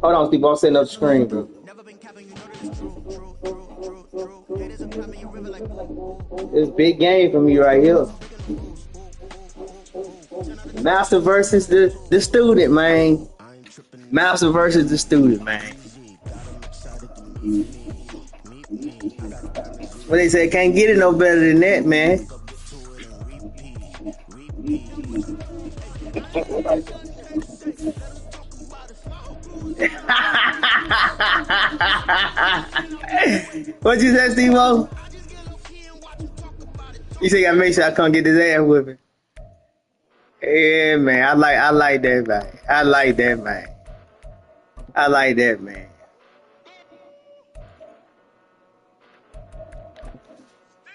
Hold on, Steve. I'm setting up the screen, bro. It's big game for me right here. Master versus the student, man. Master versus the student, man. Well, they said can't get it no better than that, man. What you said, Steve-O? You say gotta make sure I come get this ass whipping. Yeah, man. I like that, man. I like that, man. I like that, man.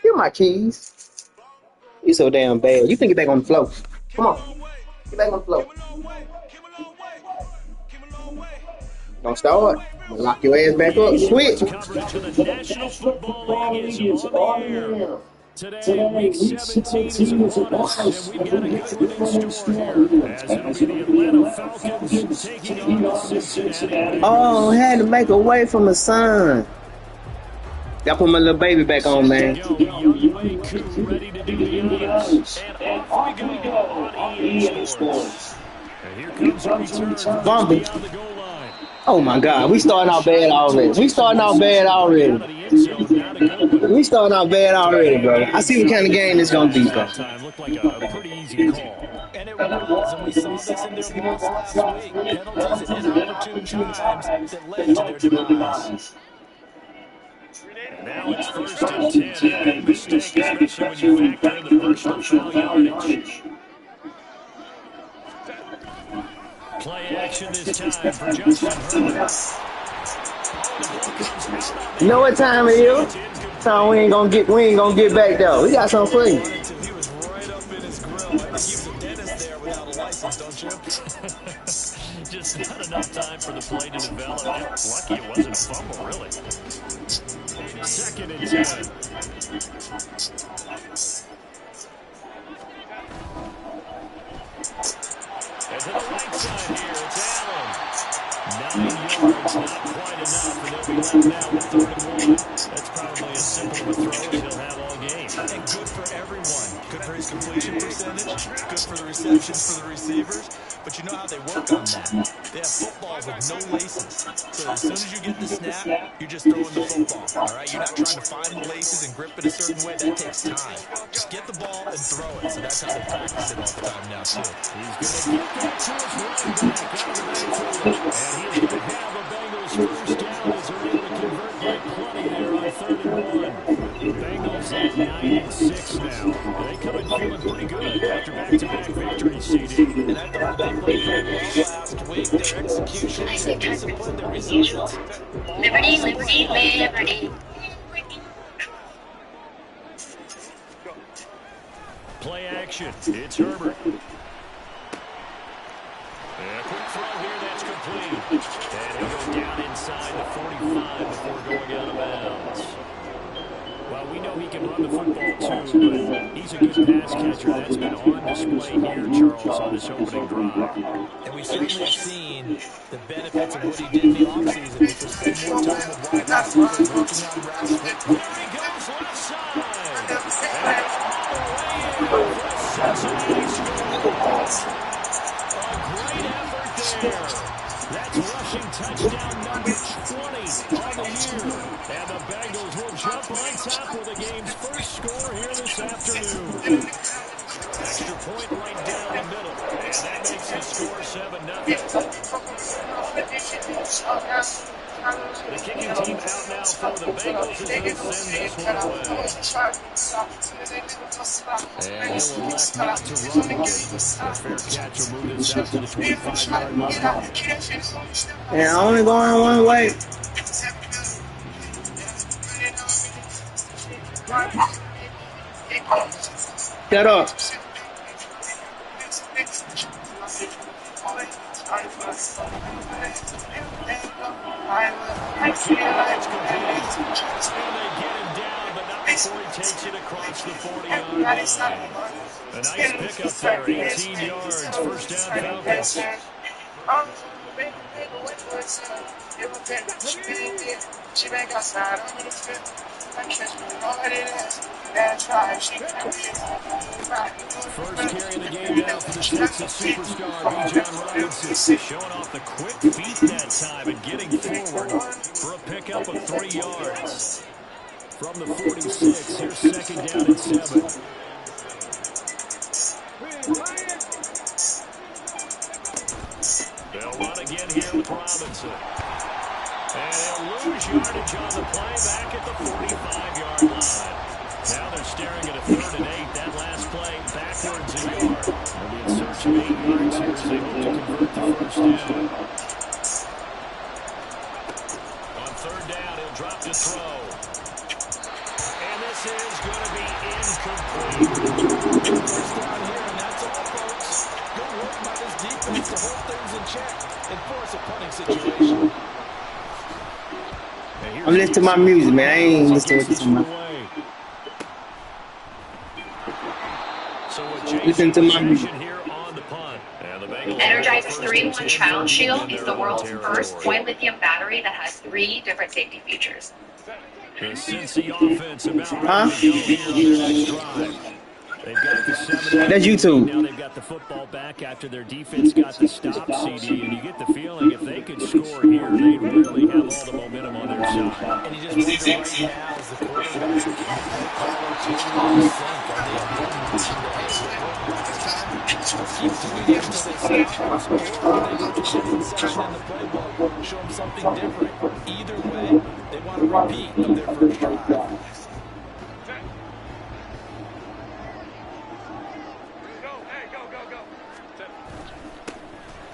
Give my keys. You so damn bad. You can get back on the floor. Come on. Get back on the floor. Don't start. I'm gonna lock your ass back up. Switch. Today, week 17 is upon us, and we've got a good one in store here, as it'll be the Atlanta Falcons taking on the Cincinnati. Oh, had to make away from the sun. Gotta put my little baby back on, man. Ready to do the honors. And off we go on EA Sports. And here comes our return from Bumble. the goal line. Oh my God, we starting out bad already. We starting out bad already. We starting out bad already, bro. I see what kind of game this gonna be, bro. Looked like a pretty easy call. And it was, and we saw this in their loss last week. Penalties at inopportune times that led to their demise. Now it's 1st and 10. A big mistake, especially when you factor in the personal foul yardage. Play action this time for Justin Herbert. You know what time it is? So we ain't gonna get back though. We got something for you. He was right up in his grill. I think he was a dentist there without a license, don't you? Just not enough time for the play to develop. Lucky it wasn't a fumble, really. 2nd and 10. And to the right side here, it's Allen. 9 yards, not quite enough, and they'll be left now with 3rd and 1. That's probably as simple of a throw as he'll have all game. And good for everyone. Good for his completion percentage. Good for the receptions for the receivers. But you know how they work on that. They have footballs with no laces. So as soon as you get the snap, you're just throwing the football. All right? You're not trying to find the laces and grip it a certain way. That takes time. Just get the ball and throw it. So that's how they practice it all the time now, too. He's going to get that to his running back out of the backfield. And he's going to have a Bengals first down as they're able to convert by plenty there on 3rd and 1. The Bengals at 9-6 now. They come in feeling pretty good after back-to-back victories, CD. And I thought they played very well last week. Their execution, their discipline, their resilience. Liberty. Play action. It's Herbert. And a quick throw here that's complete. And he'll go down inside the 45 before going out of bounds. Well, we know he can run the football too, but he's a good pass catcher. That's been on display here, Charles, on this opening drive. And we've certainly seen the benefits of what he did in the offseason, which was spend more time with wide receivers, working on routes. There he goes left side. Cincinnati scores. A great effort there. That's rushing touchdown number 20 on the year. And the Bengals will jump on top with the game's first score here this afternoon. Extra point right down the middle. And that makes the score 7-0. The kicking team out now for the Bengals as they send this one away. And he'll elect not to run the fair catch will move this out to the 25-yard line. And only going one way. Shut up. before he takes it across the 40-yard line. A nice pickup there, 18 yards, first down Falcons. First carry of the game now for the Texas superstar, Bijan Robinson. Showing off the quick feet that time and getting forward for a pickup of 3 yards. From the 46, here's second down and 7. They'll run again here with Robinson. And they'll lose yardage on the play back at the 45-yard line. Now they're staring at a 3rd and 8. That last play backwards a yard. They'll be in search of 8 yards here as they hope to convert the first down. On 3rd down, he'll drop to throw. And this is going to be incomplete. First down here, and that's all, folks. Good work by this defense to hold things in check and force a punting situation. I'm listening to my music, man. I ain't listening to my listen to my music. Energizer's 3-in-1 Child Shield is the world's first point lithium battery that has 3 different safety features. The Cincy offense about ready to go here on their next drive. They've got the 7. That's YouTube. Now they've got the football back after their defense got the stop, CD, and you get the feeling if they could score here, they'd really have all the momentum on their side. And you just wonder right now as the quarterback caller to the sync, are they keep doing it until they see it, or are they going to shift inside in the playbook, show them something different? Either way, they want a repeat of their first drive.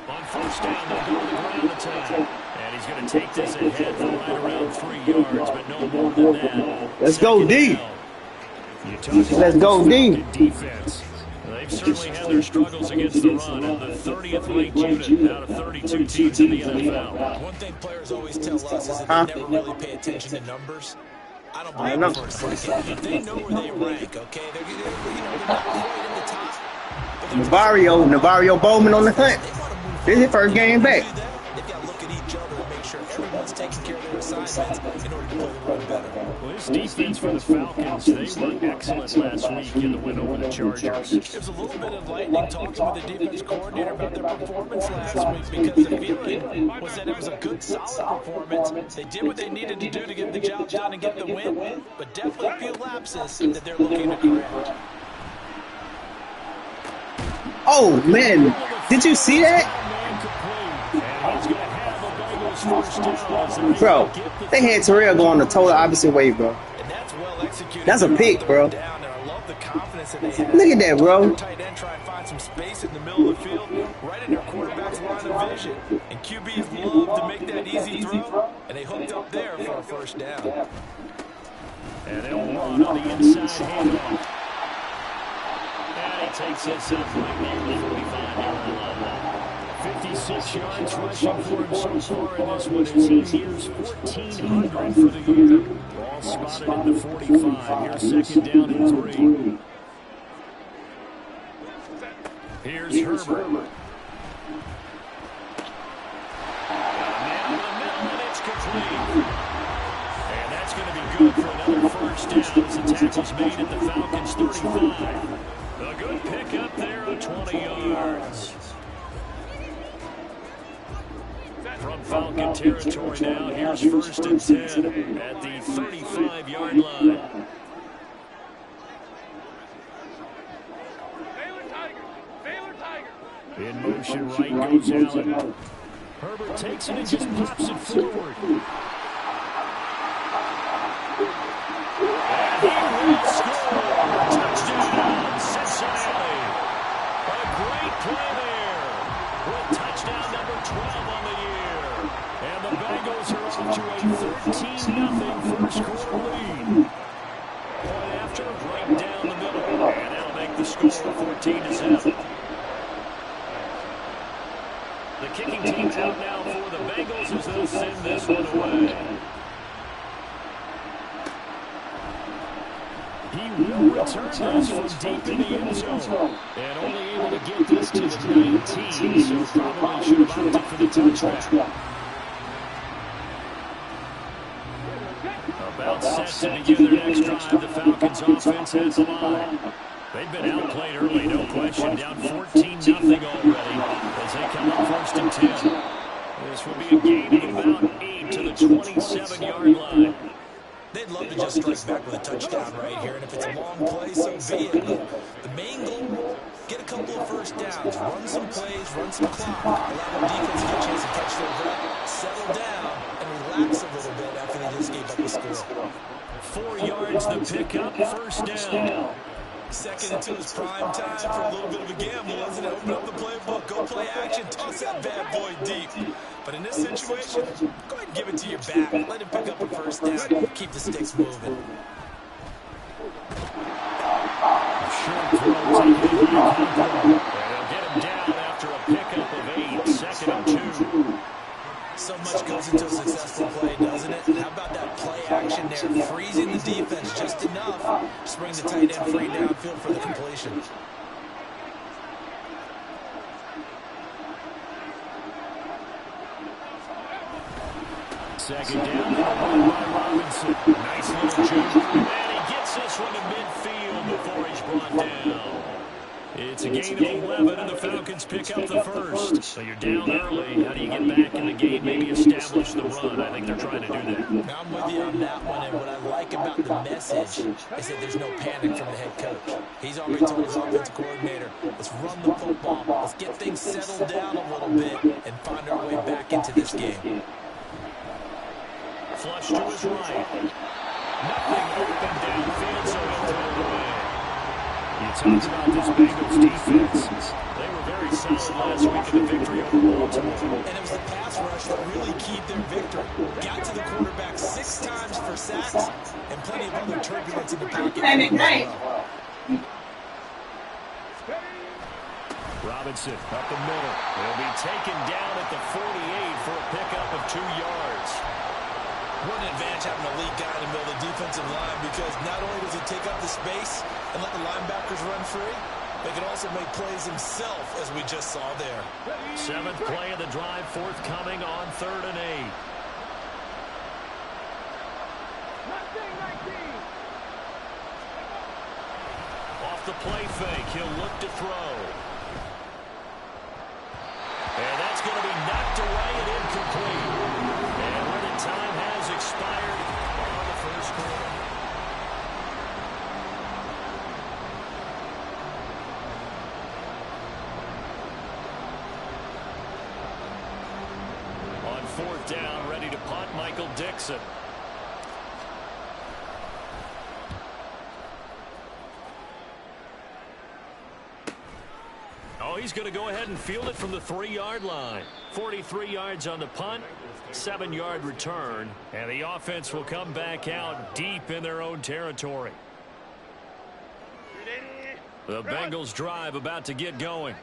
On first down, they'll go to the ground attack. And he's going to take this ahead for right around 3 yards, but no more than that. Let's go D. Let's go D. Defense. They've certainly had their struggles against the run, and the 30th ranked unit out of 32 teams in the NFL. One thing players always tell us is that they never really pay attention to numbers. I don't believe them for a second, but they know where they rank, okay? They're not quite in the top. Navario Bowman on the hunt. This is his first game back. They've got to look at each other and make sure everyone's taking care of their assignments in order to play the run better. Well, this defense for the Falcons, they were excellent last week in the win over the Chargers. There's a little bit of lightning talking with the defense coordinator about their performance last week because the feeling was that it was a good, solid performance. They did what they needed to do to get the job done and get the win, but definitely a few lapses that they're looking to correct. Oh, man. Did you see that? Bro, they had Terrell going the total opposite way, bro. That's a pick, bro. Look at that, bro. Tight end try and find some space in the middle of the field, right in their quarterback's line of vision. And QBs love to make that easy throw, and they hooked up there for a first down. And they'll run on the inside handoff. And he takes this up right near the 45-yard line. 56 yards rushing for him so far in this one. His year's 1,400 for the year. Ball spotted at the 45. Here's second down and 3. Here's Herbert. Now in the middle, and it's complete. And that's going to be good for another first down as the tackle's made at the Falcons 35. A good pickup there of 20 yards. From Falcon territory now, here's first and 10 at the 35-yard line. In motion, right goes Allen. Herbert takes it and just pops it forward. And he will score. Touchdown, Cincinnati. A great play there. With touchdown number 12 on the year. And the Bengals are off to a 13-0 first quarter lead. Point after, right down the middle. And that'll make the score 14-7. The kicking team out now for the Bengals as they'll send this one away. will return this from deep in the end zone. And only able to get this to the 19, so probably should have opted for the touchback. About set to begin their next drive, the Falcons offense at the line. They've been outplayed early, no question, down 14-0 already as they come up 1st and 10. This will be a gain of about 8 to the 27-yard line. They'd love to just strike back with a touchdown right here, and if it's a long play, so be it. The main goal, get a couple of first downs, run some plays, run some clock, allow the defense to get a chance to catch their breath, settle down, and relax a little bit after they just gave up a score. 4 yards the pickup, 1st down. Second into his prime time for a little bit of a gamble, wasn't it? Open up the playbook, go play action, toss that bad boy deep. But in this situation, go ahead and give it to your back. Let him pick up a first down, keep the sticks moving. Short throw, taking it back. They'll get him down after a pickup of 8, 2nd and 2. So much goes into a successful play, doesn't it? How about that play action there, freezing the defense just enough to bring the tight end free downfield for the completion. Second down, run by Robinson. Nice little juke, and he gets this one to midfield before he's brought down. It's a gain of 11, and the Falcons pick up the first. So you're down early. How do you get back in the game, maybe establish the run? I think they're trying to do that. I'm with you on that one, and what I like about the message is that there's no panic from the head coach. He's already told his offensive coordinator, let's run the football, let's get things settled down a little bit, and find our way back into this game. Flush to his right. Nothing open downfield, so he'll throw it away. You talked about this Bengals defense. They were very solid last week in the victory over Baltimore. And it was the pass rush that really keyed their victory. Got to the quarterback 6 times for sacks and plenty of other turbulence in the pocket. Robinson up the middle. He'll be taken down at the 48 for a pickup of 2 yards. What an advantage having a lead guy in the middle of the defensive line, because not only does he take up the space and let the linebackers run free, they can also make plays himself, as we just saw there. 7th play of the drive forthcoming on 3rd and 8. Off the play fake, he'll look to throw. And that's going to be knocked away and incomplete. And when the time has expired on the first quarter. On 4th down, ready to punt, Michael Dixon. Oh, he's going to go ahead and field it from the 3-yard line. 43 yards on the punt, 7-yard return, and the offense will come back out deep in their own territory. The Bengals drive about to get going.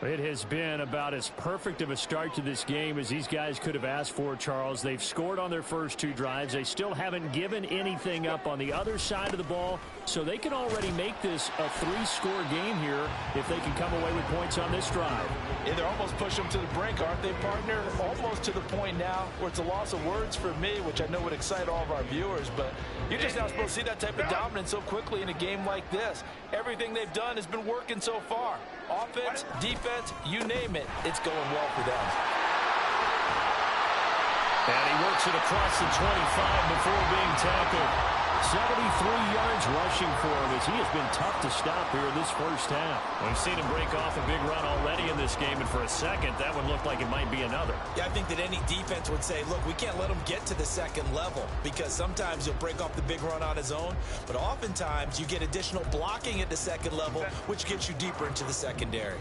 It has been about as perfect of a start to this game as these guys could have asked for, Charles. They've scored on their first 2 drives. They still haven't given anything up on the other side of the ball, so they can already make this a 3-score game here if they can come away with points on this drive. Yeah, they're almost pushing them to the brink, aren't they, partner? Almost to the point now where it's a loss of words for me, which I know would excite all of our viewers, but you're just not supposed to see that type of dominance so quickly in a game like this. Everything they've done has been working so far. Offense, defense, you name it, it's going well for them. And he works it across the 25 before being tackled. 73 yards rushing for him as he has been tough to stop here in this first half. We've seen him break off a big run already in this game, and for a second, that one looked like it might be another. Yeah, I think that any defense would say, look, we can't let him get to the second level, because sometimes he'll break off the big run on his own, but oftentimes you get additional blocking at the second level, which gets you deeper into the secondary.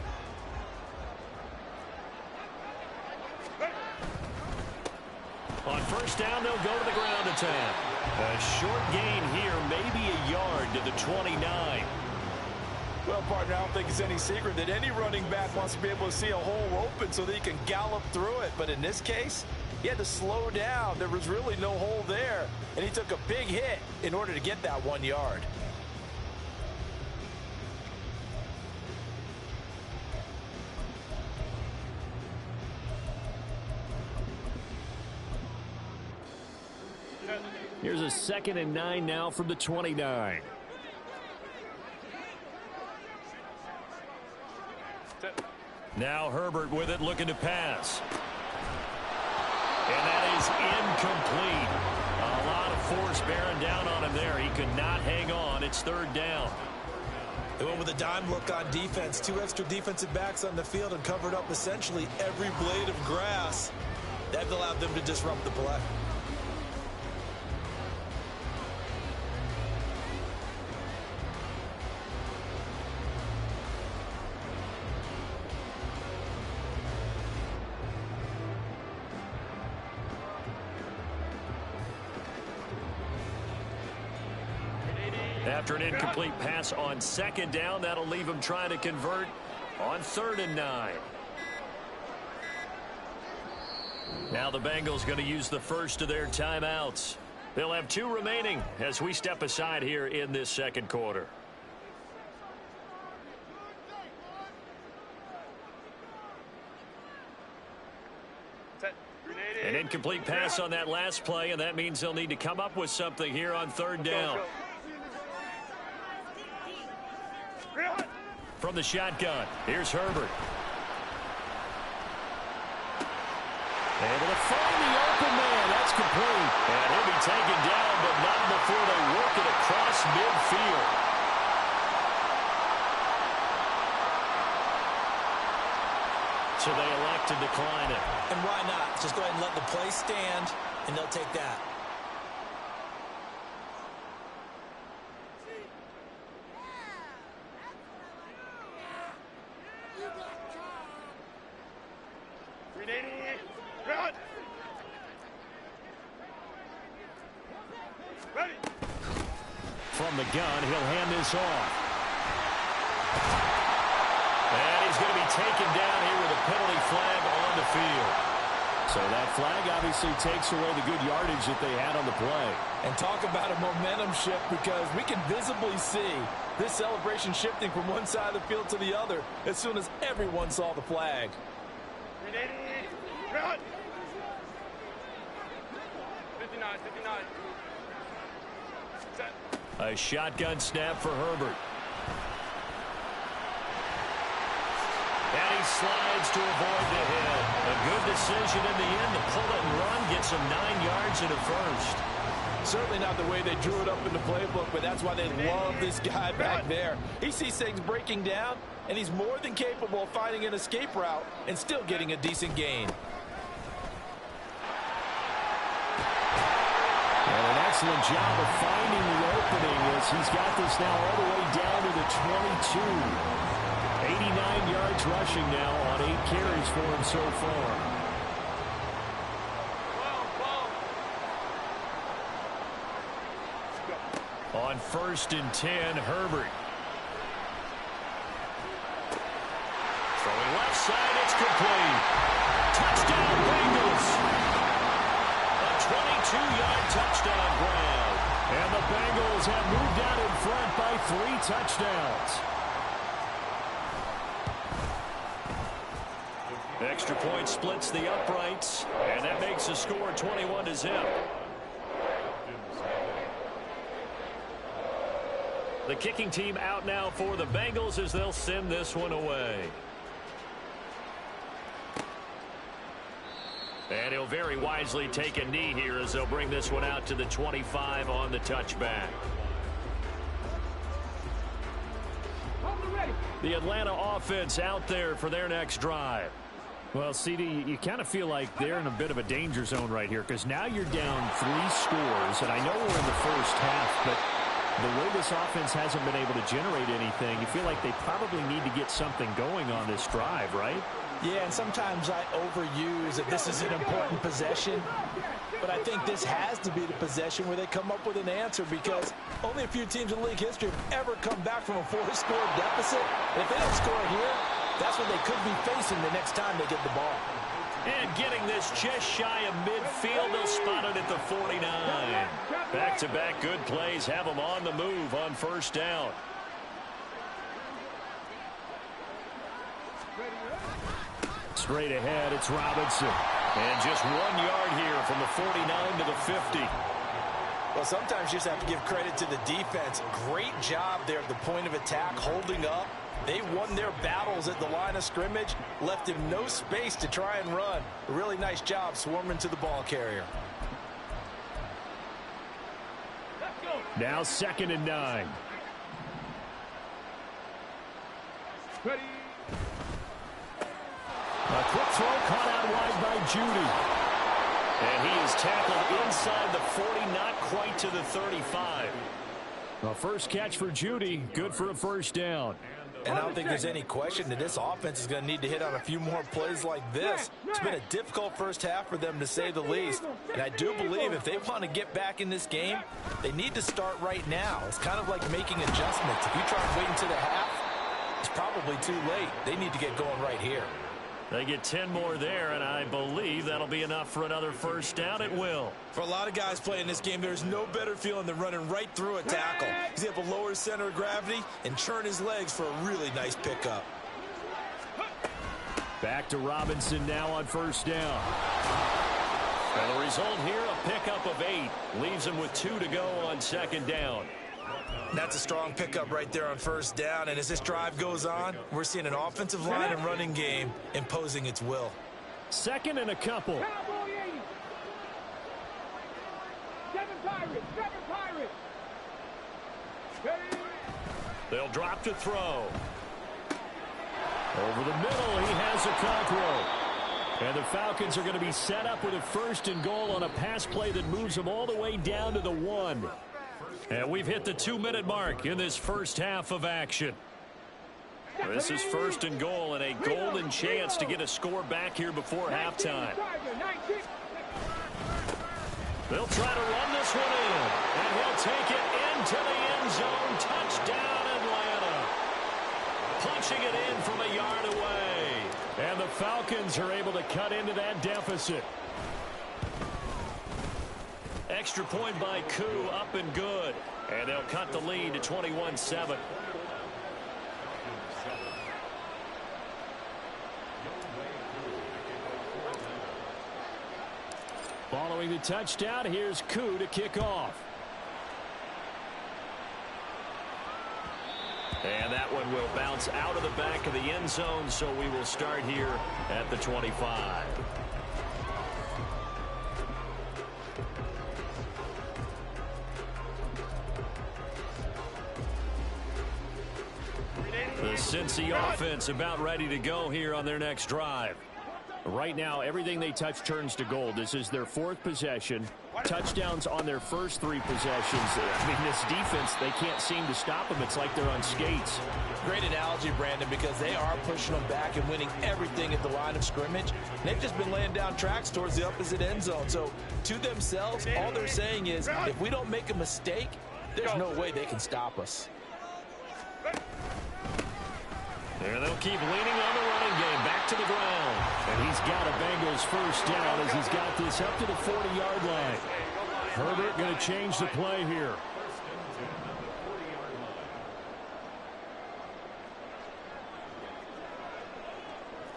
On first down, they'll go to the ground attack. A short gain here, maybe a yard to the 29. Well, partner, I don't think it's any secret that any running back wants to be able to see a hole open so that he can gallop through it. But in this case, he had to slow down. There was really no hole there, and he took a big hit in order to get that 1 yard. Here's a 2nd and 9 now from the 29. Now Herbert with it, looking to pass. And that is incomplete. A lot of force bearing down on him there. He could not hang on. It's 3rd down. They went with a dime look on defense. 2 extra defensive backs on the field and covered up essentially every blade of grass. That allowed them to disrupt the play. After an incomplete pass on 2nd down, that'll leave him trying to convert on 3rd and 9. Now the Bengals going to use the first of their timeouts. They'll have 2 remaining as we step aside here in this 2nd quarter. An incomplete pass on that last play, and that means they'll need to come up with something here on 3rd down. From the shotgun, here's Herbert. Able to find the open man. That's complete. And he'll be taken down, but not before they work it across midfield. So they elect to decline it. And why not? Just go ahead and let the play stand, and they'll take that. From the gun, he'll hand this off. And he's going to be taken down here with a penalty flag on the field. So that flag obviously takes away the good yardage that they had on the play. And talk about a momentum shift, because we can visibly see this celebration shifting from one side of the field to the other as soon as everyone saw the flag. Run! 59, 59. Set. A shotgun snap for Herbert. And he slides to avoid the hit. A good decision in the end to pull it and run, gets him 9 yards and a first. Certainly not the way they drew it up in the playbook, but that's why they love this guy back there. He sees things breaking down, and he's more than capable of finding an escape route and still getting a decent gain. And an excellent job of finding the opening as he's got this now all the way down to the 22. 89 yards rushing now on 8 carries for him so far. On 1st and 10, Herbert. Throwing left side, it's complete. Touchdown, Bengals. A 22-yard touchdown grab. And the Bengals have moved out in front by 3 touchdowns. Extra point splits the uprights, and that makes the score 21-0. The kicking team out now for the Bengals as they'll send this one away. And he'll very wisely take a knee here as they'll bring this one out to the 25 on the touchback. The Atlanta offense out there for their next drive. Well, CD, you kind of feel like they're in a bit of a danger zone right here, because now you're down 3 scores, and I know we're in the first half, but the way this offense hasn't been able to generate anything, you feel like they probably need to get something going on this drive, right? Yeah, and sometimes I overuse that this is an important possession, but I think this has to be the possession where they come up with an answer, because only a few teams in league history have ever come back from a 4-score deficit. And if they don't score here, that's what they could be facing the next time they get the ball. And getting this just shy of midfield, they'll spot it at the 49. Back-to-back good plays have them on the move on 1st down. Straight ahead, it's Robinson. And just 1 yard here from the 49 to the 50. Well, sometimes you just have to give credit to the defense. Great job there at the point of attack, holding up. They won their battles at the line of scrimmage, left him no space to try and run. A really nice job swarming to the ball carrier. Now 2nd and 9. Ready. A quick throw caught out wide by Judy. And he is tackled inside the 40, not quite to the 35. A first catch for Judy, good for a first down. And I don't think there's any question that this offense is going to need to hit on a few more plays like this. It's been a difficult first half for them, to say the least. And I do believe if they want to get back in this game, they need to start right now. It's kind of like making adjustments. If you try and wait until the half, it's probably too late. They need to get going right here. They get 10 more there, and I believe that'll be enough for another first down. It will. For a lot of guys playing this game, there's no better feeling than running right through a tackle. He's able to lower his center of gravity and churn his legs for a really nice pickup. Back to Robinson now on first down. And the result here, a pickup of 8. Leaves him with 2 to go on 2nd down. That's a strong pickup right there on first down. And as this drive goes on, we're seeing an offensive line and running game imposing its will. 2nd and a couple. Cowboy 80. 7 Pirates. 7 Pirates. Ready. They'll drop to throw. Over the middle, he has a cockroach. And the Falcons are going to be set up with a 1st and goal on a pass play that moves them all the way down to the 1. And we've hit the 2-minute mark in this first half of action. This is 1st and goal and a golden chance to get a score back here before halftime. They'll try to run this one in, and he'll take it into the end zone. Touchdown, Atlanta. Punching it in from a yard away. And the Falcons are able to cut into that deficit. Extra point by Koo, up and good. And they'll cut the lead to 21-7. Following the touchdown, here's Koo to kick off. And that one will bounce out of the back of the end zone, so we will start here at the 25. The Cincy offense about ready to go here on their next drive. Right now, everything they touch turns to gold. This is their 4th possession. Touchdowns on their first 3 possessions. I mean, this defense, they can't seem to stop them. It's like they're on skates. Great analogy, Brandon, because they are pushing them back and winning everything at the line of scrimmage. They've just been laying down tracks towards the opposite end zone. So, to themselves, all they're saying is, if we don't make a mistake, there's no way they can stop us. And they'll keep leaning on the running game back to the ground. And he's got a Bengals first down as he's got this up to the 40-yard line. Herbert going to change the play here.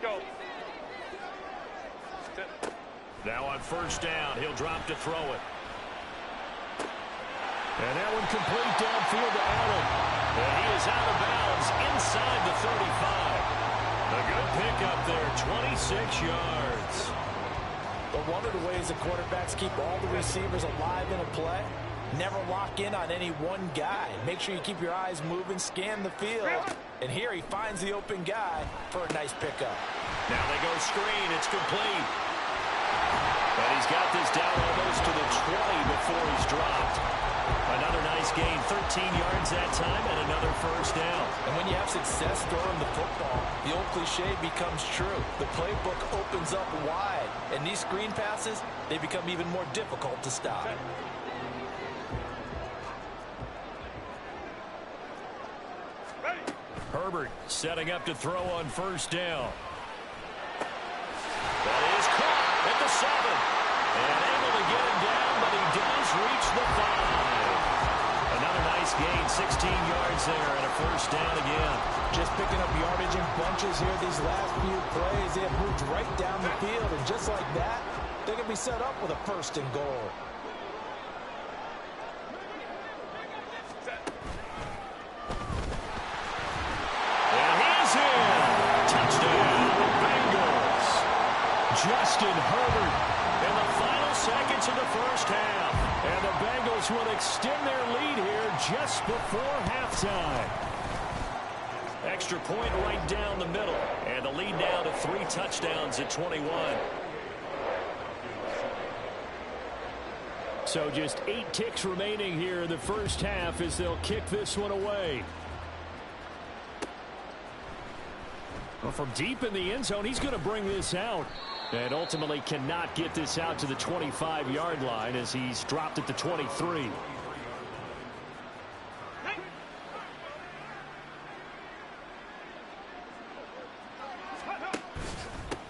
Go. Now on first down, he'll drop to throw it. And that one complete downfield to Allen. And he is out of bounds inside the 35. A good pickup there, 26 yards. But one of the ways the quarterbacks keep all the receivers alive in a play, never lock in on any one guy. Make sure you keep your eyes moving, scan the field. And here he finds the open guy for a nice pickup. Now they go screen. It's complete. And he's got this down almost to the 20 before he's dropped. Another nice gain, 13 yards that time, and another first down. And when you have success throwing the football, the old cliche becomes true. The playbook opens up wide, and these screen passes, they become even more difficult to stop. Herbert setting up to throw on first down. That is caught at the 7. And able to get him down, but he does reach the 5. Another nice gain, 16 yards there, and a first down again. Just picking up yardage in bunches here these last few plays. They have moved right down the field, and just like that, they're going to be set up with a 1st and goal. Justin Herbert in the final seconds of the first half. And the Bengals will extend their lead here just before halftime. Extra point right down the middle. And the lead now to 3 touchdowns at 21. So just 8 ticks remaining here in the first half as they'll kick this one away. Well, from deep in the end zone, he's going to bring this out. And ultimately cannot get this out to the 25-yard line as he's dropped at the 23.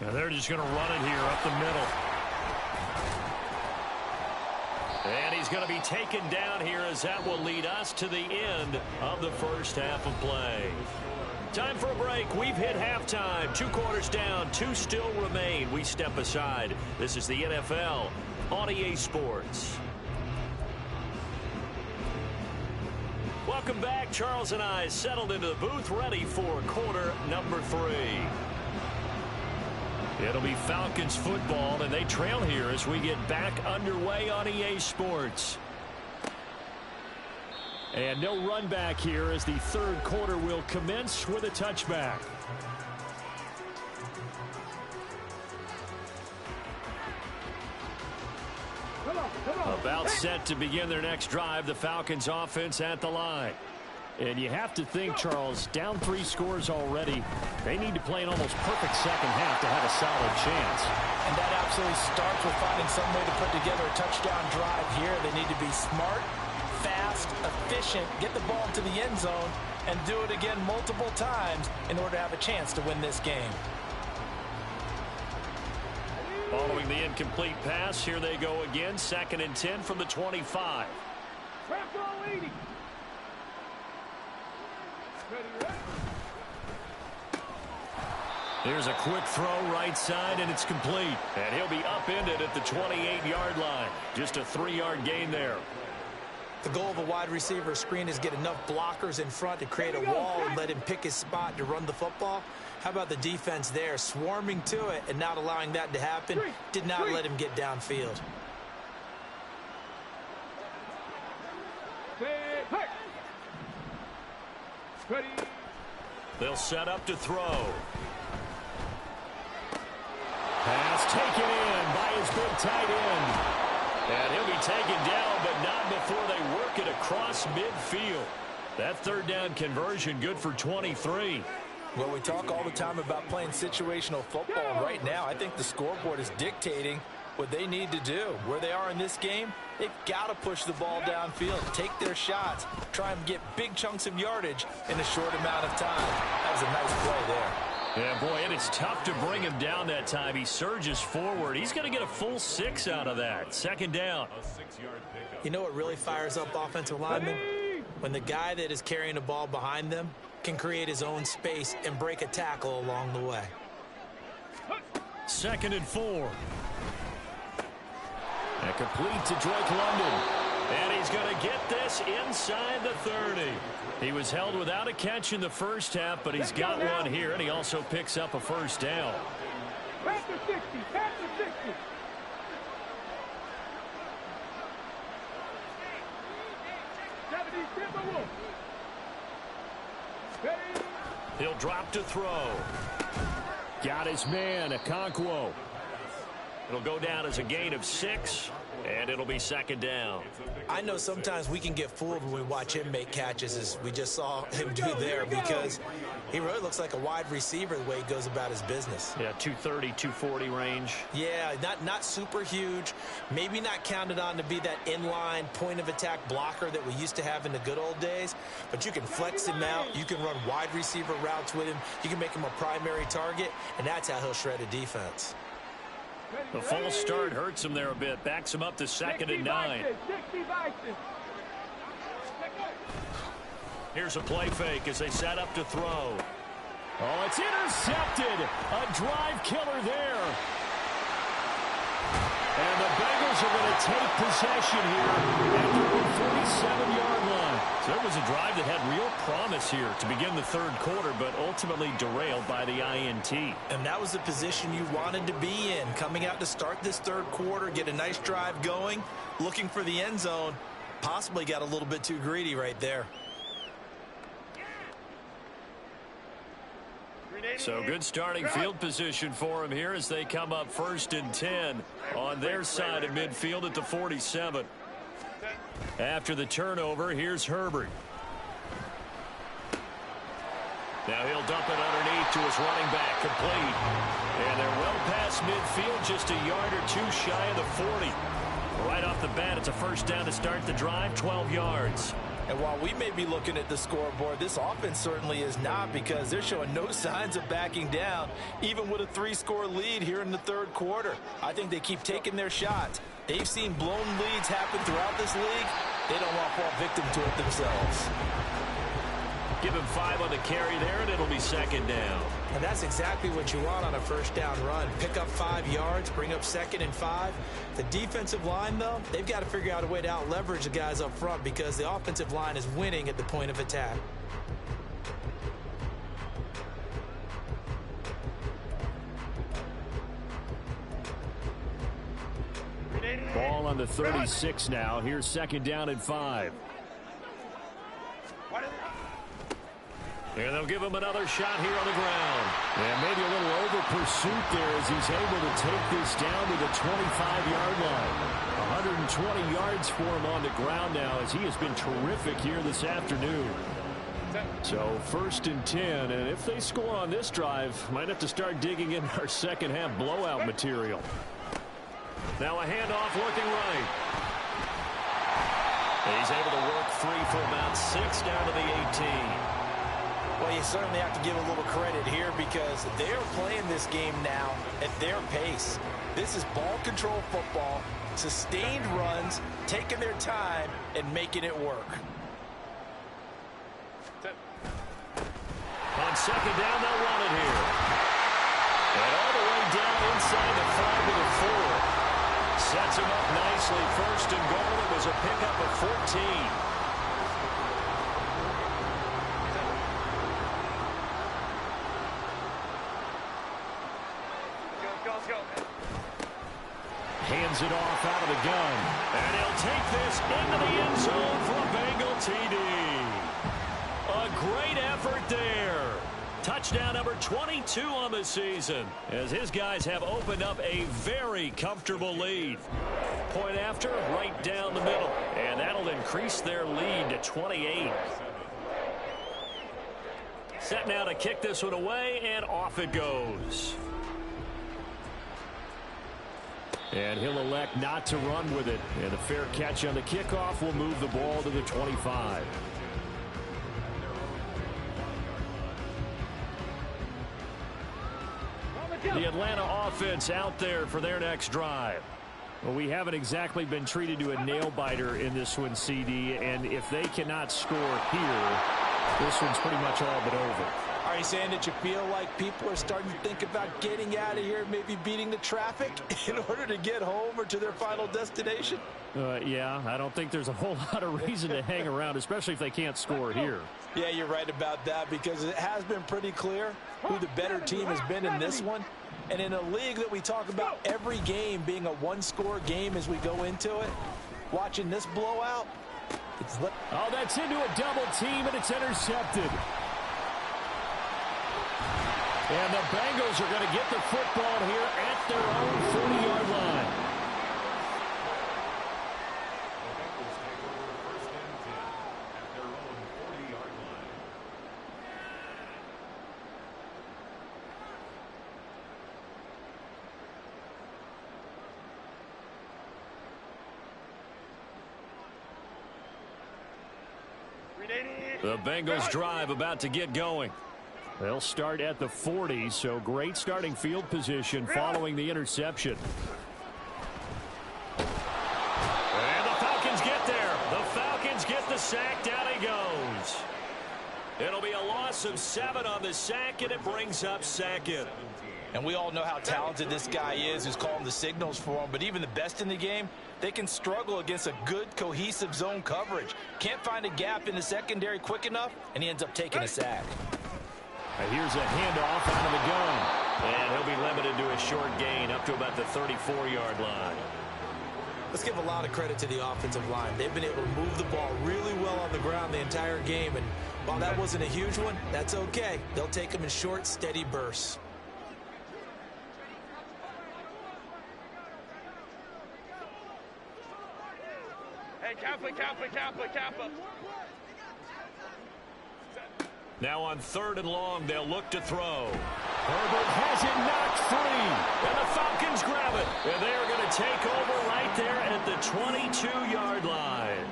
Now they're just going to run it here up the middle. And he's going to be taken down here as that will lead us to the end of the first half of play. Time for a break. We've hit halftime. 2 quarters down. 2 still remain. We step aside. This is the NFL on EA Sports. Welcome back. Charles and I settled into the booth ready for quarter number 3. It'll be Falcons football, and they trail here as we get back underway on EA Sports. And no run back here as the third quarter will commence with a touchback. About set to begin their next drive, the Falcons offense at the line. And you have to think, Charles, down 3 scores already. They need to play an almost perfect second half to have a solid chance. And that absolutely starts with finding some way to put together a touchdown drive here. They need to be smart, fast, efficient, get the ball to the end zone, and do it again multiple times in order to have a chance to win this game. Following the incomplete pass, here they go again. 2nd and 10 from the 25. Here's a quick throw right side, and it's complete. And he'll be upended at the 28-yard line. Just a 3-yard gain there. The goal of a wide receiver screen is get enough blockers in front to create a wall and let him pick his spot to run the football. How about the defense there, swarming to it and not allowing that to happen? Did not let him get downfield. They'll set up to throw. Pass taken in by his big tight end. And he'll be taken down, but not before they work it across midfield. That 3rd down conversion good for 23. Well, we talk all the time about playing situational football. Right now, I think the scoreboard is dictating what they need to do. Where they are in this game, they've got to push the ball downfield, take their shots, try and get big chunks of yardage in a short amount of time. That was a nice play there. Yeah, boy, and it's tough to bring him down that time. He surges forward. He's going to get a full 6 out of that. 2nd down. You know what really fires up offensive linemen? When the guy that is carrying the ball behind them can create his own space and break a tackle along the way. 2nd and 4. And complete to Drake London. And he's going to get this inside the 30. He was held without a catch in the first half, but he's got one here, and he also picks up a 1st down. Back to 60, back to 60. He'll drop to throw. Got his man, Okonkwo. It'll go down as a gain of 6, and it'll be 2nd down. I know sometimes we can get fooled when we watch him make catches, as we just saw him do there, because he really looks like a wide receiver the way he goes about his business. Yeah, 230, 240 range. Yeah, not super huge. Maybe not counted on to be that inline point-of-attack blocker that we used to have in the good old days, but you can flex him out. You can run wide receiver routes with him. You can make him a primary target, and that's how he'll shred a defense. The false start hurts him there a bit. Backs him up to 2nd and 9. Here's a play fake as they set up to throw. Oh, it's intercepted. A drive killer there. And the Bengals are going to take possession here at their own 47-yard line. So it was a drive that had real promise here to begin the third quarter, but ultimately derailed by the INT. And that was the position you wanted to be in, coming out to start this third quarter, get a nice drive going, looking for the end zone. Possibly got a little bit too greedy right there. So good starting field position for him here as they come up 1st and 10 on their side of midfield at the 47. After the turnover, here's Herbert. Now he'll dump it underneath to his running back, complete. And they're well past midfield, just a yard or two shy of the 40. Right off the bat, it's a first down to start the drive, 12 yards. And while we may be looking at the scoreboard, this offense certainly is not, because they're showing no signs of backing down, even with a 3-score lead here in the third quarter. I think they keep taking their shots. They've seen blown leads happen throughout this league. They don't want to fall victim to it themselves. Give him 5 on the carry there, and it'll be 2nd down. And that's exactly what you want on a first down run. Pick up 5 yards, bring up 2nd and 5. The defensive line, though, they've got to figure out a way to out-leverage the guys up front, because the offensive line is winning at the point of attack. Ball on the 36 now. Here's 2nd down and 5. And they'll give him another shot here on the ground. And maybe a little over pursuit there as he's able to take this down to the 25-yard line. 120 yards for him on the ground now, as he has been terrific here this afternoon. So 1st and 10, and if they score on this drive, might have to start digging in our second half blowout material. Now a handoff looking right. And he's able to work free for about 6 down to the 18. Well, you certainly have to give a little credit here, because they're playing this game now at their pace. This is ball control football, sustained runs, taking their time and making it work. On 2nd down, they'll run it here. And all the way down inside the 5 to the 4. Sets him up nicely. 1st and goal. It was a pickup of 14. Hands it off out of the gun. And he'll take this into the end zone for a Bengal TD. A great effort there. Touchdown number 22 on the season, as his guys have opened up a very comfortable lead. Point after, right down the middle. And that'll increase their lead to 28. Set now to kick this one away, and off it goes. And he'll elect not to run with it. And a fair catch on the kickoff will move the ball to the 25. The Atlanta offense out there for their next drive. Well, we haven't exactly been treated to a nail-biter in this one, CD. And if they cannot score here, this one's pretty much all but over. Are you saying that you feel like people are starting to think about getting out of here, maybe beating the traffic in order to get home or to their final destination? Yeah, I don't think there's a whole lot of reason to hang around, especially if they can't score here. Yeah, you're right about that, because it has been pretty clear who the better team has been in this one. And in a league that we talk about every game being a one-score game as we go into it, watching this blowout, it's... Oh, that's into a double team, and it's intercepted. And the Bengals are going to get the football here at their own 40-yard line. The Bengals drive about to get going. They'll start at the 40, so great starting field position following the interception. And the Falcons get there. The Falcons get the sack. Down he goes. It'll be a loss of 7 on the sack, and it brings up second. And we all know how talented this guy is who's calling the signals for him, but even the best in the game, they can struggle against a good, cohesive zone coverage. Can't find a gap in the secondary quick enough, and he ends up taking a sack. And here's a handoff out of the gun. And he'll be limited to a short gain up to about the 34-yard line. Let's give a lot of credit to the offensive line. They've been able to move the ball really well on the ground the entire game, and while that wasn't a huge one, that's okay. They'll take them in short, steady bursts. Hey, Kappa. Now on 3rd and long, they'll look to throw. Herbert has it knocked free, and the Falcons grab it. And they're going to take over right there at the 22-yard line.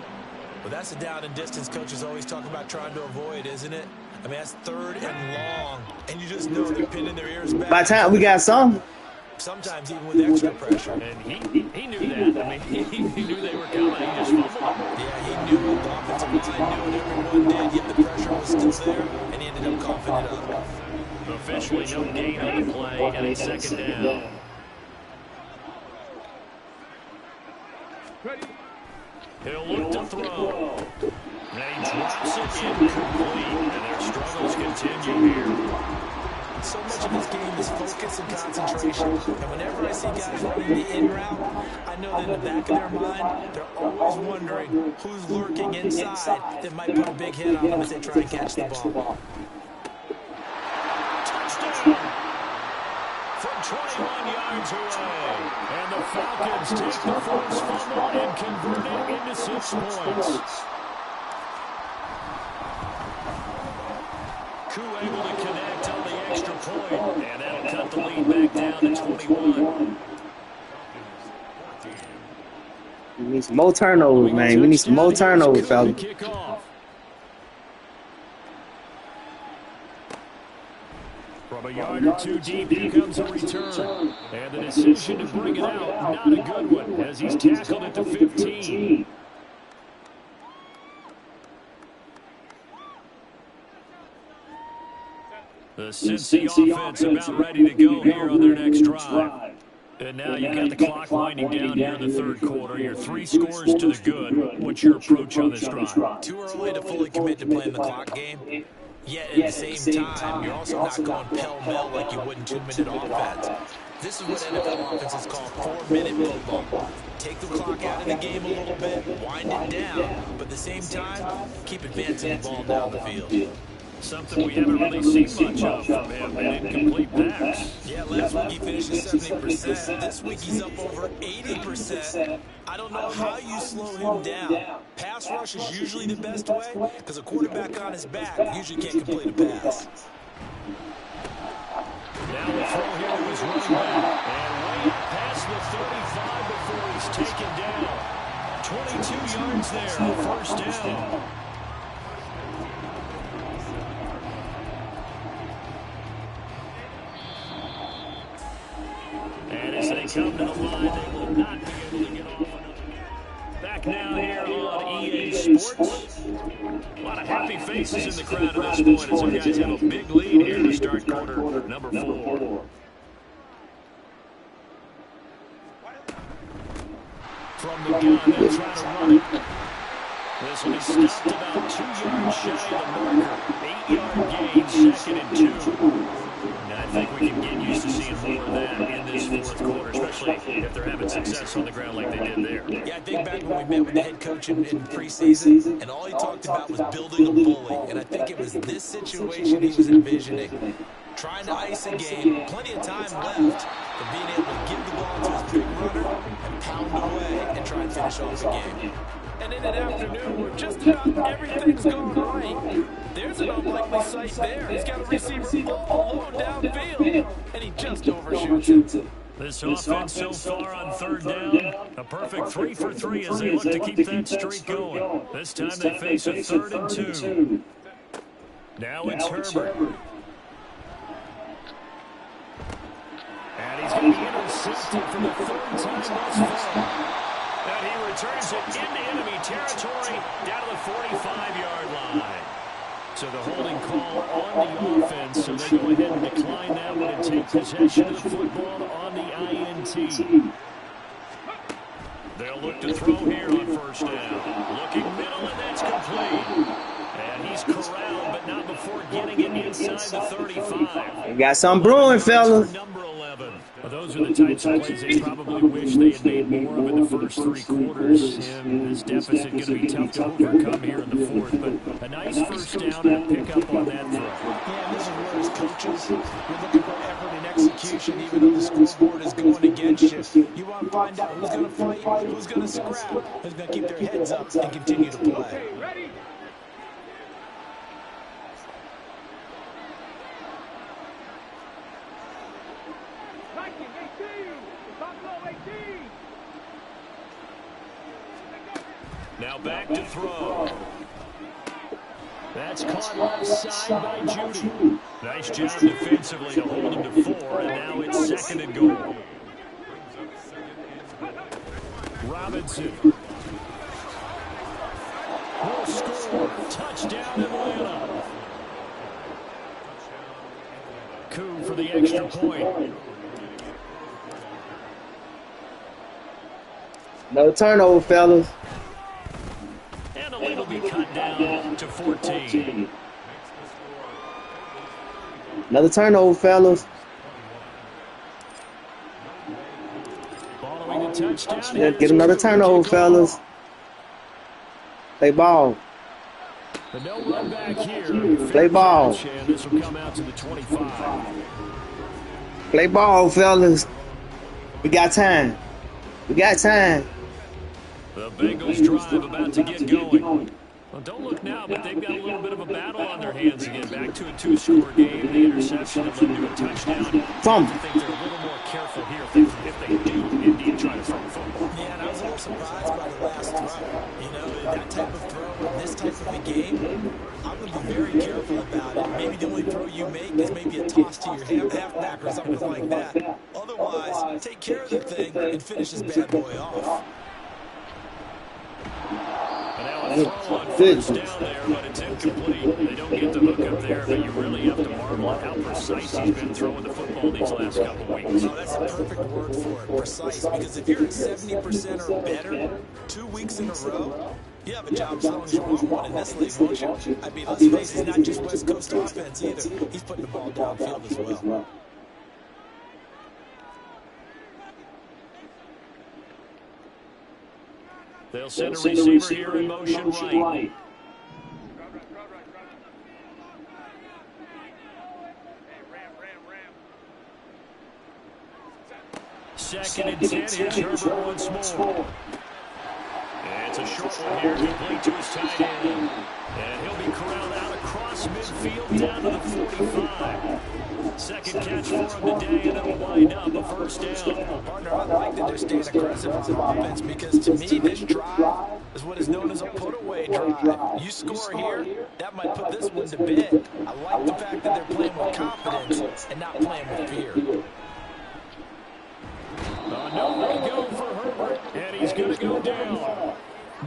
Well, that's the down and distance coaches always talk about trying to avoid, isn't it? I mean, that's 3rd and long, and you just know they're pinning their ears back. By the time we got some. Sometimes even with extra pressure. And he knew that. I mean, he knew they were coming. He just fumbled. Yeah, he knew it. The offensive line knew it. Everyone did, yet the pressure was still there, and he ended up coughing it up. Officially no gain on the play, and it's 2nd down. He'll look to throw. And he drops it incomplete, and their struggles continue here. So much of this game is focus and concentration. And whenever I see guys running the in route, I know that in the back of their mind, they're always wondering who's lurking inside that might put a big hit on them as they try and catch the ball. Touchdown from 21 yards away. And the Falcons take the forced fumble and convert it into 6 points. Koo able to connect on the extra point, and that'll cut the lead back down to 21. We need some more turnovers, man. We need some more turnovers, fellas. From a yard or 2 deep, here comes a return. And the decision to bring it out, not a good one, as he's tackled at the 15. The Cincy offense about ready to go here on their next drive. And now you've got the clock winding down here in the 3rd quarter. You're 3 scores to the good. What's your approach on this drive? Too early to fully commit to playing the clock game. Yet at the same time, you're also not going pell-mell like you would in 2-minute offense. This is what NFL offenses call 4-minute football. Take the clock out of the game a little bit, wind it down, but at the same time, keep advancing the ball down the field. Something we haven't really seen much of from him, an incomplete pass. Yeah, last week he finished at 70%. This week he's up over 80%. I don't know how you slow him down. Pass rush is usually the best way because a quarterback on his back usually can't complete a pass. Now the throw here to his running back. And way past the 35 before he's taken down. 22 yards there on 1st down. And as they come to the line, they will not be able to get off another game. Back now here on EA Sports. A lot of happy faces in the crowd at this point as you guys have a big lead here to start quarter number 4. From the gun, they'll try to run it. This will be stopped about 2 yards shy of the marker. 8-yard gain, 2nd and 2. I think we can get used to seeing more of that in this 4th quarter, especially if they're having success on the ground like they did there. Yeah, I think back when we met with the head coach in preseason, and all he talked about was building a bully. And I think it was this situation he was envisioning. Trying to ice a game, plenty of time left, but being able to give the ball to his big runner and pound away and try and finish off the game. And in an afternoon where just about everything's going right, there's an unlikely sight there. He's got a receiver all alone downfield, and he just overshoots it. This offense so far on 3rd down, a perfect 3 for 3 as they look to keep that streak going. This time they face a 3rd and 2. Now it's Herbert. And he's going to be intercepted for the 3rd time thus far. And he returns it into enemy territory down to the 45-yard line. So the holding call on the offense, so they go ahead and decline that one and take possession of the football on the INT. They'll look to throw here on first down. Looking middle, and that's complete. And he's corralled, but not before getting it inside the 35. You got some brewing, fellas. Number 11. Well, those are the types of plays they probably wish they had made more of in the first 3 quarters. And this deficit going to be tough to overcome here in the fourth. But a nice first down and a pickup on that throw. Yeah, this is where as coaches, you're looking for effort and execution, even though the scoreboard is going against you. You want to find out who's going to fight, who's going to scrap, who's going to keep their heads up and continue to play. Ready? Now back to throw. That's caught offside by Judy. Nice job defensively to hold him to 4, and now it's 2nd and goal. Robinson will score. Touchdown Atlanta. Coup for the extra point. No turnover, fellas. And the lead will be cut down to 14. Another turnover, fellas. Following the touchdown. Yeah, get another turnover, fellas. Play ball. But no run back here. Play ball. And this will come out to the 25. Play ball, fellas. We got time. We got time. The Bengals drive about to get going. Well, don't look now, but they've got a little bit of a battle on their hands again. Back to a 2-score game. The interception that led to a touchdown. I think they're a little more careful here if they do indeed try to throw the football. Yeah, and I was a little surprised by the last throw. You know, that type of throw in this type of a game, I'm going to be very careful about it. Maybe the only throw you make is maybe a toss to your halfback or something like that. Otherwise, take care of the thing and finish this bad boy off. And now a throw on first down there, but it's incomplete. They don't get the hook up there, but you really have to marvel at how precise he's been throwing the football these last couple of weeks. Oh, that's the perfect word for it, precise. Because if you're at 70% or better 2 weeks in a row, you have a job as long as you want one in this league, won't you? I mean, let's face it, he's not just West Coast offense either. He's putting the ball downfield as well. They'll send a receiver here in motion right. Second and 10. Here's Herbert once more. And it's a short one here, complete to his tight end. And he'll be corralled out across midfield down to the 45. Second catch for him today, and it'll wind up a first down. Partner, I like that they're staying aggressive on offense because to me, this drive is what is known as a put-away drive. You score here, that might put this one to bed. I like the fact that they're playing with confidence and not playing with fear. Nowhere to go for Herbert, and he's going to go down.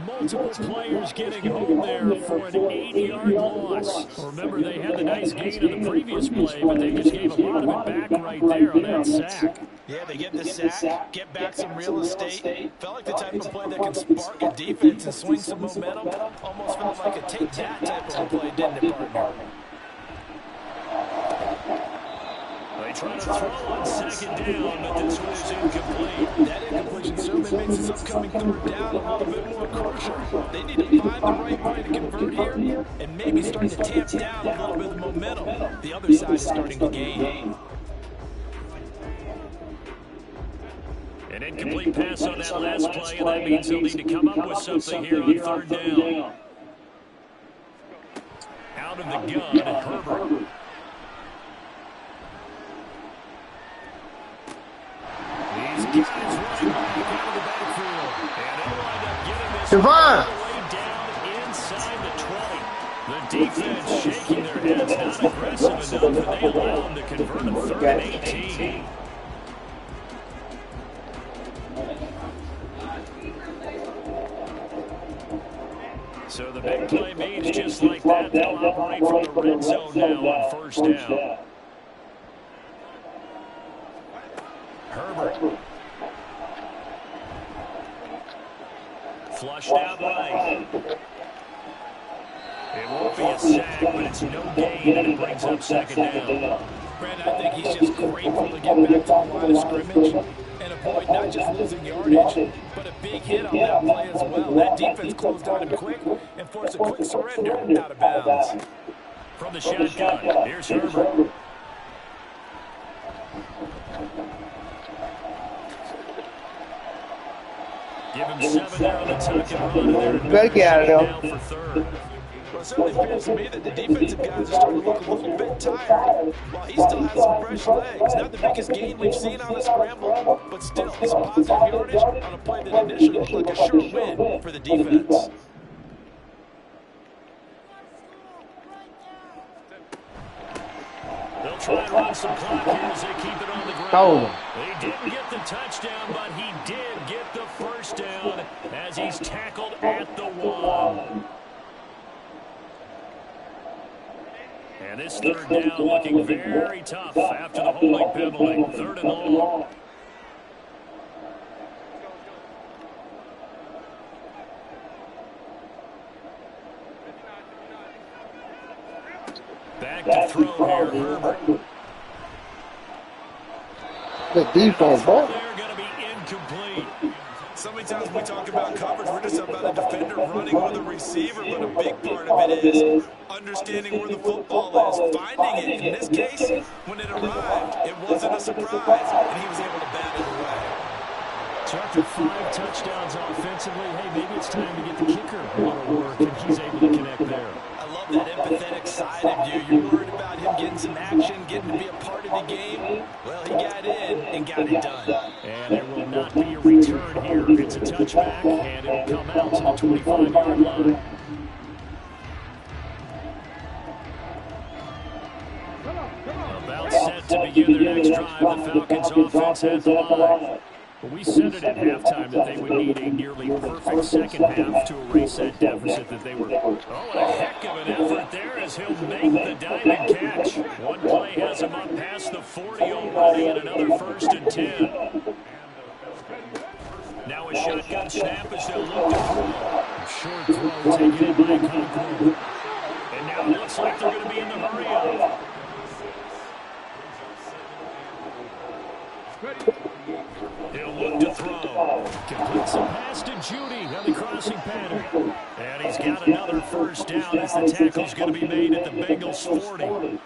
Multiple players getting home there for an 8-yard loss. Remember, they had the nice gain in the previous play, but they just gave a lot of it back right there on that sack. Yeah, they get the sack, get back some real estate. Felt like the type of play that can spark a defense and swing some momentum. Almost felt like a take-that type of a play, didn't it, partner? They try to throw on second down, but this one is incomplete. That incompletion certainly makes this upcoming third down a little bit more crucial. They need to find the right play to convert here and maybe start to tamp down a little bit of momentum. The other side is starting to gain. An incomplete pass on that last play, and that means they'll need to come up with something here on third down. Out of the gun, Herbert. These guys running back out of the backfield. And they'll wind up getting this all the way down inside the 20. The defense shaking their heads, not aggressive enough, and they allow them to convert a 3rd and 18. So the big play means just like that, They'll operate from the red zone now on first down. Herbert. Flushed out right. It won't be a sack, but it's no gain, and it brings up second down. Brandon, I think he's just grateful to get back to the line of scrimmage and avoid not just losing yardage, but a big hit on that play as well. That defense closed on him quick and forced a quick surrender out of bounds. From the shotgun, here's Herbert. Give him 7 there on the tuck and run, and they're Better get out of there. down for third. Well, it certainly appears to me that the defensive guys are starting to look a little bit tired, while he still has some fresh legs. Not the biggest gain we've seen on a scramble, but still some positive yardage on a play that initially looked like a sure win for the defense. They'll try and run some clock here as they keep it on the ground. Oh. He didn't get the touchdown, but he did get the first down as he's tackled at the 1. And this third down looking very tough after the holding penalty. 3rd and long. Back to throw here, Herbert. Good defense, boy. They're going to be incomplete. So many times we talk about coverage, we're just about a defender running with a receiver, but a big part of it is understanding where the football is, finding it. In this case, when it arrived, it wasn't a surprise, and he was able to bat it away. So after 5 touchdowns offensively, hey, maybe it's time to get the kicker a little work, and he's able to connect there. I love that empathetic side of you. You're worried about him getting some action, getting to be a part of the game. Well, he got in and got it done. And there will not be a return here. It's a touchback, and it'll come out to the 25-yard line. About set to begin their next drive. The Falcons offense at the line. We said it at halftime that they would need a nearly perfect second half to erase that deficit that they were. Oh, a heck of an effort there as he'll make the diving catch. One play has him up past the 40 already, and another 1st and 10. Now a shotgun snap as they'll look to throw. Short throw taken in by Conklin. And now it looks like they're going to be in the hurry-up. He'll look to throw. Completes the pass to Judy on the crossing pattern. And he's got another first down as the tackle's going to be made at the Bengals 40. Here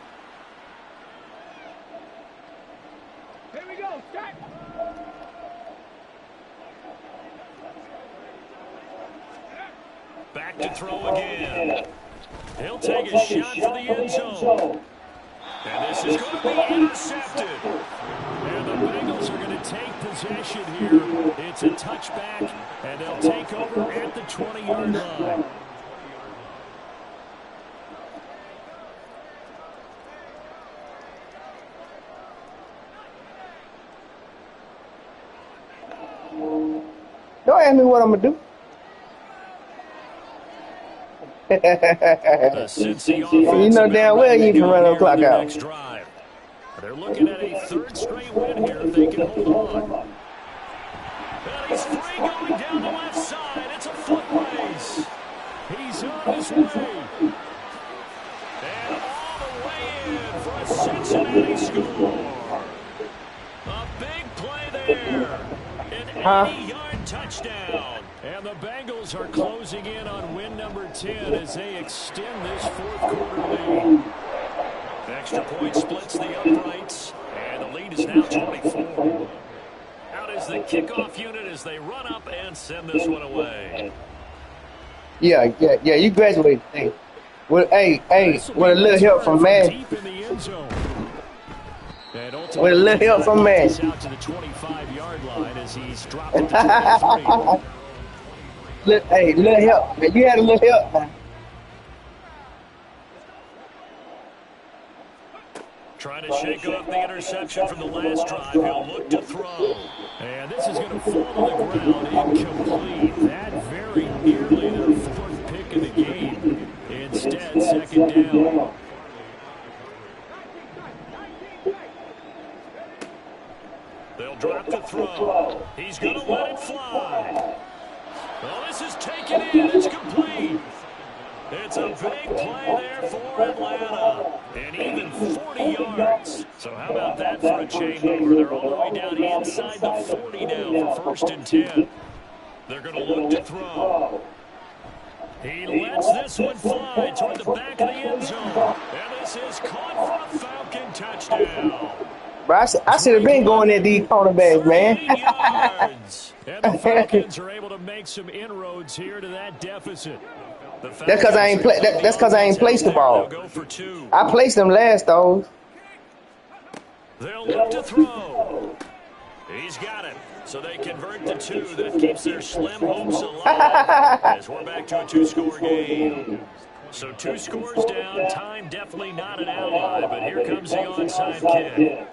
we go, start. Back to throw again. He'll take a shot for the end zone. And this is going to be intercepted. And the Bengals are going to take possession here. It's a touchback, and they'll take over at the 20-yard line. Don't ask me what I'm going to do. You know damn well you can run the clock out. They're looking at a 3rd straight win here if they can hold on. And he's free going down the left side. It's a foot race. He's on his way. And all the way in for a Cincinnati score. A big play there. An 80-yard touchdown. And the Bengals are closing in on win number 10 as they extend this 4th quarter lead. Extra point splits the uprights, and the lead is now 24. Out is the kickoff unit as they run up and send this one away. Yeah, you graduated. Hey, with a little help from man. Deep in the end zone. With a little help from man. Out to the 25-yard line as he's dropped it to 23. Little help. You had a little help, man. Trying to shake off the interception from the last drive. He'll look to throw. And this is going to fall to the ground incomplete. That very nearly their 4th pick of the game. Instead, 2nd second down. They'll drop the throw. He's going to let it fly. Well, this is taken in. It's complete. It's a big play there for Atlanta. And even 40 yards. So how about that for a changeover? They're all the way down inside the 40 now for 1st and 10. They're going to look to throw. He lets this one fly toward the back of the end zone. And this is caught for a Falcon touchdown. Bro, I should have been going at these cornerbacks, man. And the Falcons are able to make some inroads here to that deficit. That's because I ain't play. That's because I ain't placed the ball. I placed them last though. They'll look to throw. He's got it. So they convert the 2. That keeps their slim hopes alive as we're back to a 2-score game. So 2 scores down. Time definitely not an ally, but here comes the onside kick.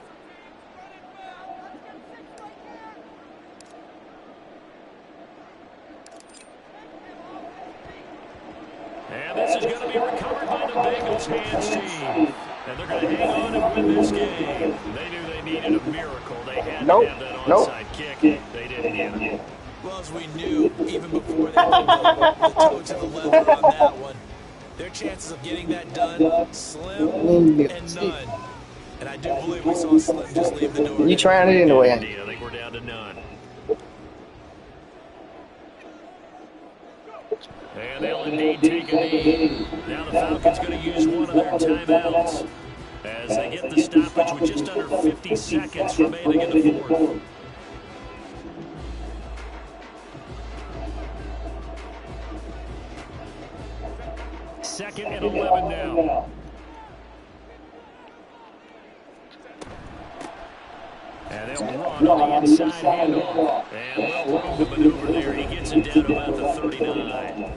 And this is going to be recovered by the Bengals hands team. And they're going to hang on and win this game. They knew they needed a miracle. They had to have that onside kick. They didn't get it. Well, as we knew, even before they put the toe to the leather on that one, their chances of getting that done, slim and none. And I do believe we saw Slim just leave the door. You trying it anyway? I think we're down to none. And they'll indeed take a knee. Now the Falcons going to use one of their timeouts as they get the stoppage with just under 50 seconds remaining in the 4th. Second and 11 now. And they'll run on the inside handoff. And well room to maneuver there. He gets it down to about the 39.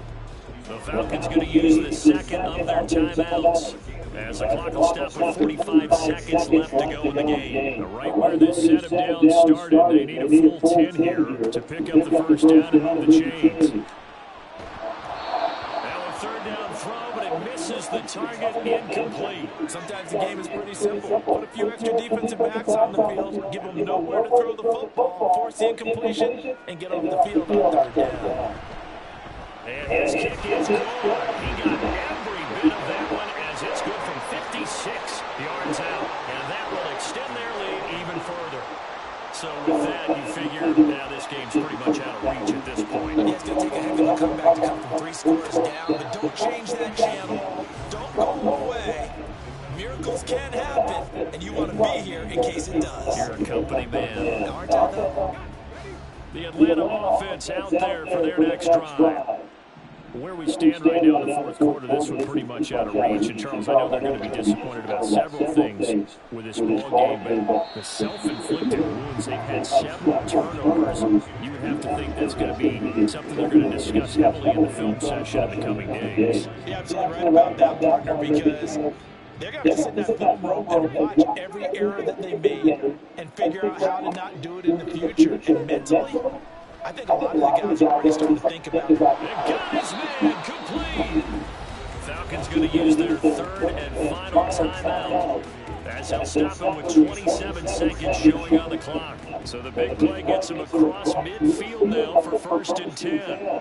The Falcons going to use the second of their timeouts as the clock will stop with 45 seconds left to go in the game. Right where this set of downs started, they need a full 10 here to pick up the first down and move the chains. Now a 3rd down throw, but it misses the target, incomplete. Sometimes the game is pretty simple. Put a few extra defensive backs on the field, give them nowhere to throw the football, force the incompletion, and get off the field on 3rd down. And his kick is good. He got every bit of that one as it's good from 56 yards out. And that will extend their lead even further. So with that, you figure now this game's pretty much out of reach at this point. Yeah, it's going to take a heck of a comeback to come from 3 scores down, but don't change that channel. Don't go away. Miracles can happen, and you want to be here in case it does. You're a company man. Aren't I, though? The Atlanta offense out there for their next drive. Where we stand right now in the 4th quarter, this one's pretty much out of reach. And, Charles, I know they're going to be disappointed about several things with this ball game, but the self-inflicted wounds, they've had several turnovers. You would have to think that's going to be something they're going to discuss heavily in the film session in the coming days. You're absolutely right about that, partner, because they're going to have to sit in that film room and watch every error that they made and figure out how to not do it in the future. And mentally, I think a lot of the guys are already starting to think about it. The guy's man complete. Falcons going to use their 3rd and final timeout as they'll stop him with 27 seconds showing on the clock. So the big play gets him across midfield now for 1st and 10.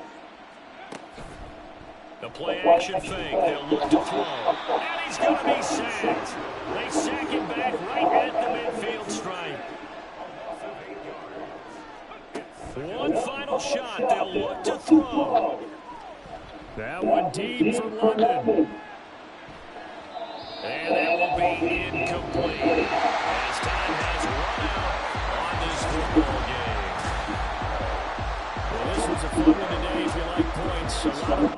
The play action fake. They'll look to throw. And he's going to be sacked. They sack him back right at the midfield stripe. One final shot. They'll look to throw. That one deep from London. And that will be incomplete as time has run out on this football game. Well, this was a fun one today if you like points. A lot of